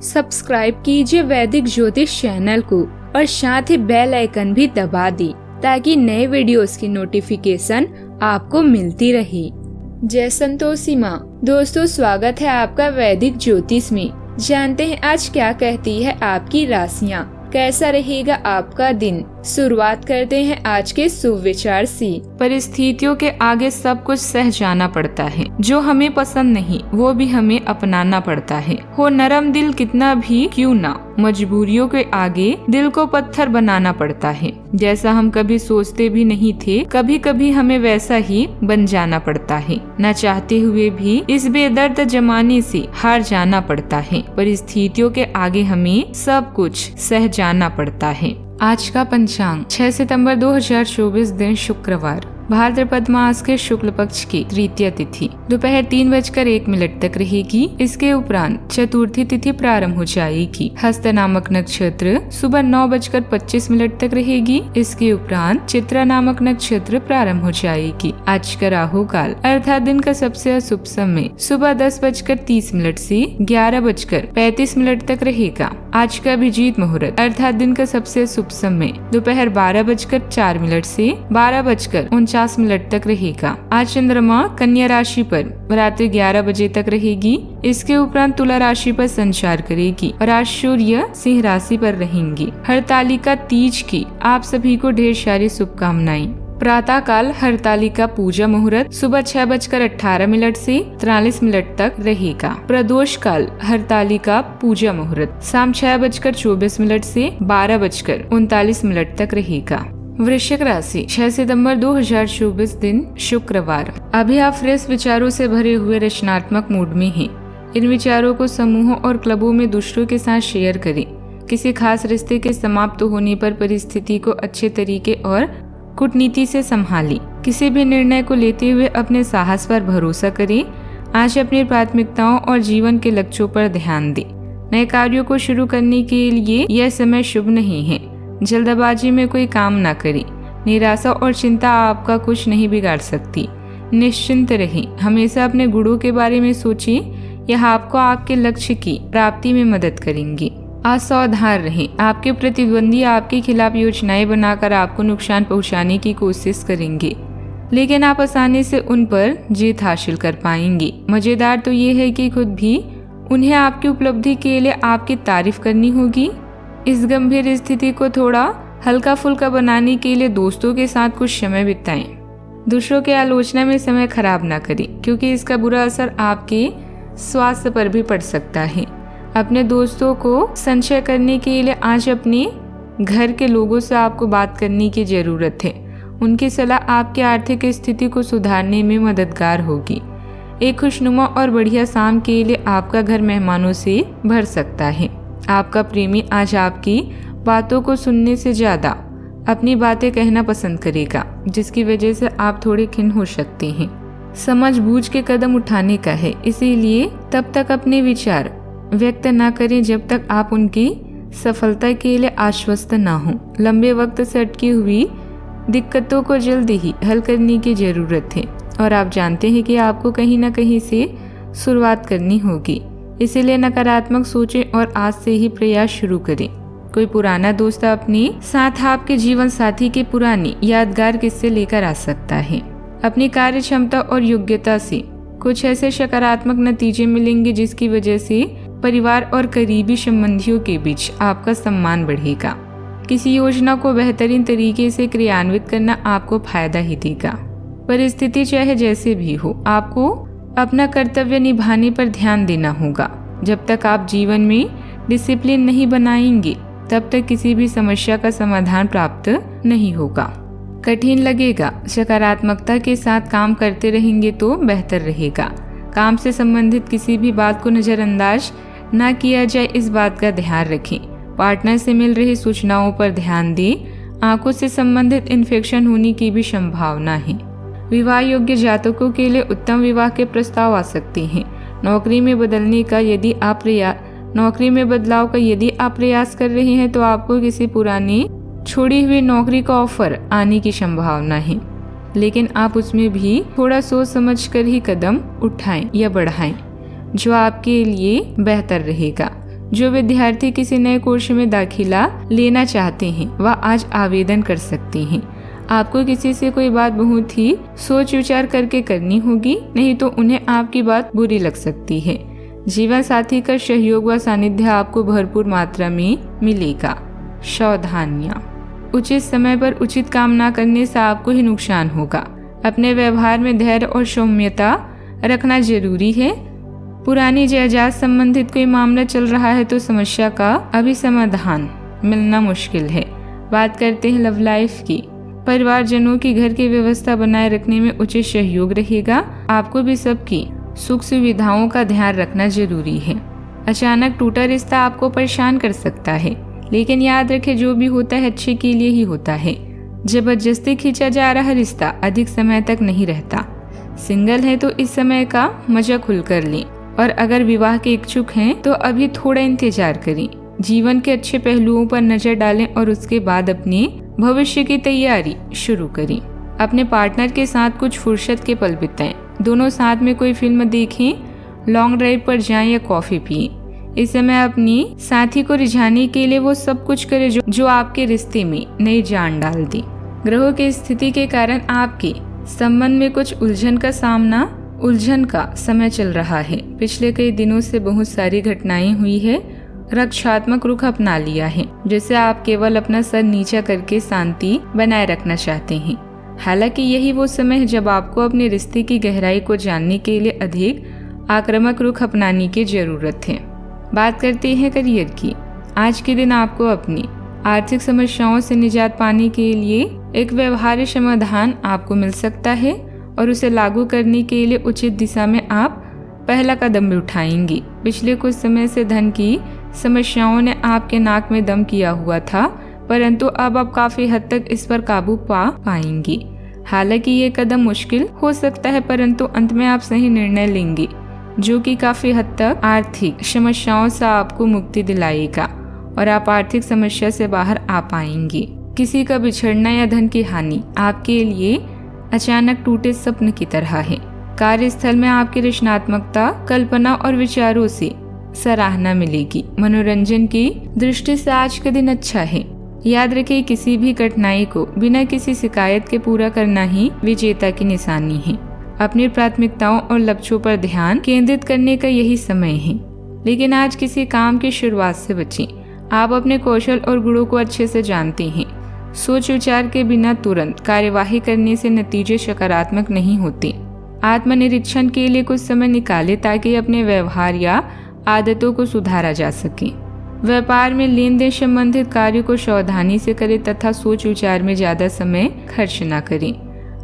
Subscribe कीजिए वैदिक ज्योतिष चैनल को और साथ ही बेल आइकन भी दबा दी ताकि नए वीडियोस की नोटिफिकेशन आपको मिलती रहे। जय संतोषी माँ। दोस्तों, स्वागत है आपका वैदिक ज्योतिष में। जानते हैं आज क्या कहती है आपकी राशियाँ, कैसा रहेगा आपका दिन। शुरुआत करते हैं आज के शुभ विचार से। परिस्थितियों के आगे सब कुछ सह जाना पड़ता है। जो हमें पसंद नहीं वो भी हमें अपनाना पड़ता है। हो नरम दिल कितना भी क्यों ना, मजबूरियों के आगे दिल को पत्थर बनाना पड़ता है। जैसा हम कभी सोचते भी नहीं थे, कभी कभी हमें वैसा ही बन जाना पड़ता है। न चाहते हुए भी इस बेदर्द जमाने से हार जाना पड़ता है। परिस्थितियों के आगे हमें सब कुछ सह जाना पड़ता है। आज का पंचांग 6 सितंबर 2024 दिन शुक्रवार, भाद्रपद मास के शुक्ल पक्ष की तृतीय तिथि दोपहर 3:01 तक रहेगी। इसके उपरांत चतुर्थी तिथि प्रारंभ हो जाएगी। हस्त नामक नक्षत्र सुबह 9:25 तक रहेगी। इसके उपरांत चित्रा नामक नक्षत्र प्रारंभ हो जाएगी। आज का राहु काल अर्थात दिन का सबसे अशुभ समय सुबह 10:30 से 11:35 तक रहेगा। आज का अभिजीत मुहूर्त अर्थात दिन का सबसे शुभ समय दोपहर 12:04 से 12:49 तक रहेगा। आज चंद्रमा कन्या राशि पर रात्रि 11 बजे तक रहेगी। इसके उपरांत तुला राशि पर संचार करेगी और आज सूर्य सिंह राशि पर रहेंगी। हरतालिका तीज की आप सभी को ढेर सारी शुभकामनाएं। प्रातः काल हरतालिका पूजा मुहूर्त सुबह 6:18 से 43 तक रहेगा। प्रदोष काल हरतालिका पूजा मुहूर्त शाम 6:24 से 12:39 तक रहेगा। वृश्चिक राशि 6 सितंबर 2024 दिन शुक्रवार। अभी आप फ्रेश विचारों से भरे हुए रचनात्मक मूड में हैं। इन विचारों को समूहों और क्लबों में दूसरों के साथ शेयर करें। किसी खास रिश्ते के समाप्त होने पर परिस्थिति को अच्छे तरीके और कूटनीति से संभालें। किसी भी निर्णय को लेते हुए अपने साहस पर भरोसा करें। आज अपनी प्राथमिकताओं और जीवन के लक्ष्यों पर ध्यान दें। नए कार्यों को शुरू करने के लिए यह समय शुभ नहीं है। जल्दबाजी में कोई काम ना करें। निराशा और चिंता आपका कुछ नहीं बिगाड़ सकती। निश्चिंत रहें। हमेशा अपने गुणों के बारे में सोचें। यह आपको आपके लक्ष्य की प्राप्ति में मदद करेंगी। असावधान रहें। आपके प्रतिद्वंदी आपके खिलाफ योजनाएं बनाकर आपको नुकसान पहुंचाने की कोशिश करेंगे, लेकिन आप आसानी से उन पर जीत हासिल कर पाएंगे। मजेदार तो ये है कि खुद भी उन्हें आपकी उपलब्धि के लिए आपकी तारीफ करनी होगी। इस गंभीर स्थिति को थोड़ा हल्का फुल्का बनाने के लिए दोस्तों के साथ कुछ समय बिताएं। दूसरों के आलोचना में समय खराब ना करें, क्योंकि इसका बुरा असर आपके स्वास्थ्य पर भी पड़ सकता है। अपने दोस्तों को संशय करने के लिए आज अपने घर के लोगों से आपको बात करने की जरूरत है। उनकी सलाह आपकी आर्थिक स्थिति को सुधारने में मददगार होगी। एक खुशनुमा और बढ़िया शाम के लिए आपका घर मेहमानों से भर सकता है। आपका प्रेमी आज आपकी बातों को सुनने से ज्यादा अपनी बातें कहना पसंद करेगा, जिसकी वजह से आप थोड़े खिन्न हो सकते हैं। समझ बूझ के कदम उठाने का है, इसीलिए तब तक अपने विचार व्यक्त न करें जब तक आप उनकी सफलता के लिए आश्वस्त ना हो। लंबे वक्त से अटकी हुई दिक्कतों को जल्दी ही हल करने की जरूरत है और आप जानते हैं कि आपको कहीं न कहीं से शुरुआत करनी होगी। इसीलिए नकारात्मक सोचें और आज से ही प्रयास शुरू करें। कोई पुराना दोस्त अपने साथ आपके जीवन साथी के पुरानी यादगार किस्से लेकर आ सकता है। अपनी कार्य क्षमता और योग्यता से कुछ ऐसे सकारात्मक नतीजे मिलेंगे जिसकी वजह से परिवार और करीबी संबंधियों के बीच आपका सम्मान बढ़ेगा। किसी योजना को बेहतरीन तरीके से क्रियान्वित करना आपको फायदा ही देगा। परिस्थिति चाहे जैसे भी हो, आपको अपना कर्तव्य निभाने पर ध्यान देना होगा। जब तक आप जीवन में डिसिप्लिन नहीं बनाएंगे, तब तक किसी भी समस्या का समाधान प्राप्त नहीं होगा। कठिन लगेगा, सकारात्मकता के साथ काम करते रहेंगे तो बेहतर रहेगा। काम से संबंधित किसी भी बात को नजरअंदाज न किया जाए, इस बात का ध्यान रखें। पार्टनर से मिल रही सूचनाओं पर ध्यान दें। आंखों से संबंधित इन्फेक्शन होने की भी संभावना है। विवाह योग्य जातकों के लिए उत्तम विवाह के प्रस्ताव आ सकते हैं। नौकरी में बदलाव का यदि आप प्रयास कर रहे हैं तो आपको किसी पुरानी छोड़ी हुई नौकरी का ऑफर आने की संभावना है, लेकिन आप उसमें भी थोड़ा सोच समझ कर ही कदम उठाएं या बढ़ाएं, जो आपके लिए बेहतर रहेगा। जो विद्यार्थी किसी नए कोर्स में दाखिला लेना चाहते हैं वह आज आवेदन कर सकते हैं। आपको किसी से कोई बात बहुत ही सोच विचार करके करनी होगी, नहीं तो उन्हें आपकी बात बुरी लग सकती है। जीवन साथी का सहयोग व सानिध्य आपको भरपूर मात्रा में मिलेगा। सावधानियां, उचित समय पर उचित काम न करने से आपको ही नुकसान होगा। अपने व्यवहार में धैर्य और सौम्यता रखना जरूरी है। पुरानी जायदाद संबंधित कोई मामला चल रहा है तो समस्या का अभी समाधान मिलना मुश्किल है। बात करते हैं लव लाइफ की। परिवारजनों की घर की व्यवस्था बनाए रखने में उचित सहयोग रहेगा। आपको भी सबकी सुख सुविधाओं का ध्यान रखना जरूरी है। अचानक टूटा रिश्ता आपको परेशान कर सकता है, लेकिन याद रखें जो भी होता है अच्छे के लिए ही होता है। जबरदस्ती खींचा जा रहा रिश्ता अधिक समय तक नहीं रहता। सिंगल है तो इस समय का मजा खुलकर लें, और अगर विवाह के इच्छुक हैं तो अभी थोड़ा इंतजार करें। जीवन के अच्छे पहलुओं पर नजर डालें और उसके बाद अपने भविष्य की तैयारी शुरू करें। अपने पार्टनर के साथ कुछ फुर्सत के पल बिताएं। दोनों साथ में कोई फिल्म देखें, लॉन्ग ड्राइव पर जाएं या कॉफी पिएं। इस समय अपनी साथी को रिझाने के लिए वो सब कुछ करे जो आपके रिश्ते में नई जान डाल दे। ग्रहों की स्थिति के कारण आपके संबंध में कुछ उलझन का समय चल रहा है। पिछले कई दिनों से बहुत सारी घटनाएं हुई है। रक्षात्मक रुख अपना लिया है, जिससे आप केवल अपना सर नीचा करके शांति बनाए रखना चाहते हैं। हालांकि यही वो समय है जब आपको अपने रिश्ते की गहराई को जानने के लिए अधिक आक्रामक रुख अपनाने की जरूरत है। बात करते हैं करियर की। आज के दिन आपको अपनी आर्थिक समस्याओं से निजात पाने के लिए एक व्यवहारिक समाधान आपको मिल सकता है, और उसे लागू करने के लिए उचित दिशा में आप पहला कदम भी उठाएंगी। पिछले कुछ समय से धन की समस्याओं ने आपके नाक में दम किया हुआ था, परंतु अब आप काफी हद तक इस पर काबू पा पाएंगी। हालांकि ये कदम मुश्किल हो सकता है, परंतु अंत में आप सही निर्णय लेंगे जो कि काफी हद तक आर्थिक समस्याओं से आपको मुक्ति दिलाएगा और आप आर्थिक समस्या से बाहर आ पाएंगी। किसी का बिछड़ना या धन की हानि आपके लिए अचानक टूटे स्वप्न की तरह है। कार्यस्थल में आपकी रचनात्मकता, कल्पना और विचारों से सराहना मिलेगी। मनोरंजन की दृष्टि से आज का दिन अच्छा है। याद रखें, किसी भी कठिनाई को बिना किसी शिकायत के पूरा करना ही विजेता की निशानी है। अपनी प्राथमिकताओं और लक्ष्यों पर ध्यान केंद्रित करने का यही समय है। लेकिन आज किसी काम की शुरुआत से बचें। आप अपने कौशल और गुणों को अच्छे से जानते हैं। सोच विचार के बिना तुरंत कार्यवाही करने से नतीजे सकारात्मक नहीं होते। आत्मनिरीक्षण के लिए कुछ समय निकालें ताकि अपने व्यवहार या आदतों को सुधारा जा सके। व्यापार में लेन देन संबंधित कार्यों को सावधानी से करें तथा सोच विचार में ज्यादा समय खर्च न करें।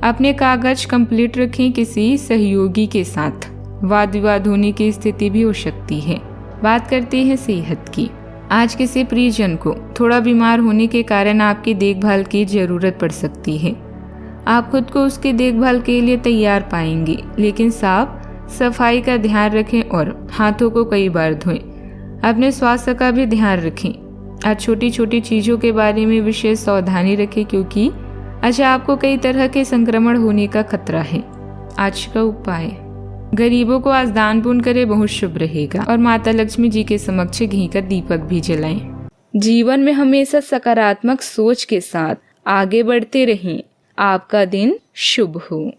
अपने कागज कंप्लीट रखें। किसी सहयोगी के साथ वाद विवाद होने की स्थिति भी हो सकती है। बात करते हैं सेहत की। आज किसी प्रियजन को थोड़ा बीमार होने के कारण आपकी देखभाल की जरूरत पड़ सकती है। आप खुद को उसकी देखभाल के लिए तैयार पाएंगे, लेकिन साफ सफाई का ध्यान रखें और हाथों को कई बार धोएं। अपने स्वास्थ्य का भी ध्यान रखें। आज छोटी छोटी चीजों के बारे में विशेष सावधानी रखें, क्योंकि आज आपको कई तरह के संक्रमण होने का खतरा है। आज का उपाय, गरीबों को आज दान पुण्य करें, बहुत शुभ रहेगा। और माता लक्ष्मी जी के समक्ष घी का दीपक भी जलाएं। जीवन में हमेशा सकारात्मक सोच के साथ आगे बढ़ते रहें। आपका दिन शुभ हो।